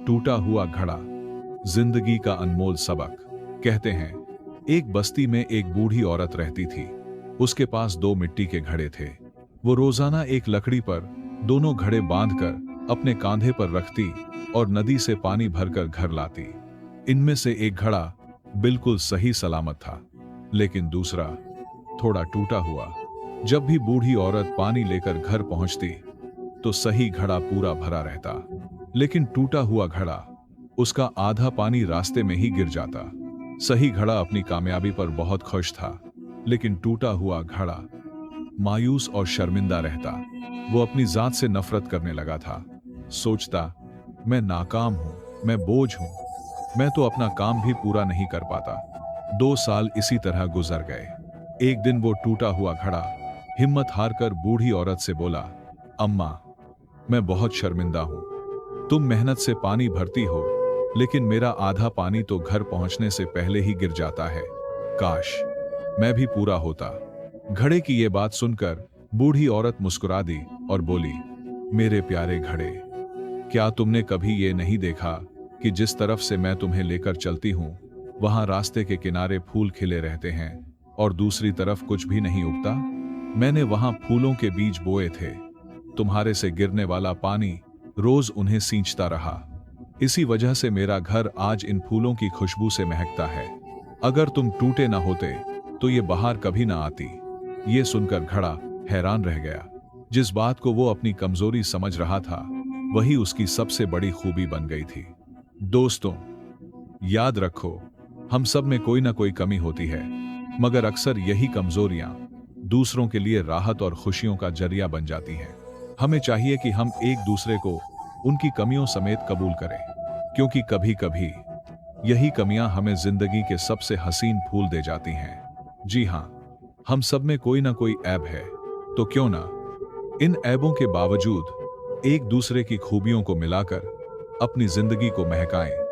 टूटा हुआ घड़ा, जिंदगी का अनमोल सबक। कहते हैं, एक बस्ती में एक बूढ़ी औरत रहती थी। उसके पास 2 मिट्टी के घड़े थे। वो रोजाना एक लकड़ी पर दोनों घड़े बांधकर अपने कांधे पर रखती और नदी से पानी भरकर घर लाती। इनमें से एक घड़ा बिल्कुल सही सलामत था, लेकिन दूसरा थोड़ा टूटा हुआ। जब भी बूढ़ी औरत पानी लेकर घर पहुंचती तो सही घड़ा पूरा भरा रहता, लेकिन टूटा हुआ घड़ा, उसका आधा पानी रास्ते में ही गिर जाता। सही घड़ा अपनी कामयाबी पर बहुत खुश था, लेकिन टूटा हुआ घड़ा मायूस और शर्मिंदा रहता। वो अपनी जात से नफरत करने लगा था। सोचता, मैं नाकाम हूं, मैं बोझ हूं, मैं तो अपना काम भी पूरा नहीं कर पाता। 2 साल इसी तरह गुजर गए। एक दिन वो टूटा हुआ घड़ा हिम्मत हारकर बूढ़ी औरत से बोला, अम्मा, मैं बहुत शर्मिंदा हूं। तुम मेहनत से पानी भरती हो, लेकिन मेरा आधा पानी तो घर पहुंचने से पहले ही गिर जाता है। काश मैं भी पूरा होता। घड़े की ये बात सुनकर बूढ़ी औरत मुस्कुरा दी और बोली, मेरे प्यारे घड़े, क्या तुमने कभी ये नहीं देखा कि जिस तरफ से मैं तुम्हें लेकर चलती हूं, वहां रास्ते के किनारे फूल खिले रहते हैं और दूसरी तरफ कुछ भी नहीं उगता? मैंने वहां फूलों के बीज बोए थे। तुम्हारे से गिरने वाला पानी रोज उन्हें सींचता रहा। इसी वजह से मेरा घर आज इन फूलों की खुशबू से महकता है। अगर तुम टूटे ना होते तो ये बहार कभी ना आती। ये सुनकर घड़ा हैरान रह गया। जिस बात को वो अपनी कमजोरी समझ रहा था, वही उसकी सबसे बड़ी खूबी बन गई थी। दोस्तों, याद रखो, हम सब में कोई ना कोई कमी होती है, मगर अक्सर यही कमजोरियां दूसरों के लिए राहत और खुशियों का जरिया बन जाती हैं। हमें चाहिए कि हम एक दूसरे को उनकी कमियों समेत कबूल करें, क्योंकि कभी कभी यही कमियां हमें जिंदगी के सबसे हसीन फूल दे जाती हैं। जी हां, हम सब में कोई ना कोई ऐब है, तो क्यों ना इन ऐबों के बावजूद एक दूसरे की खूबियों को मिलाकर अपनी जिंदगी को महकाएं।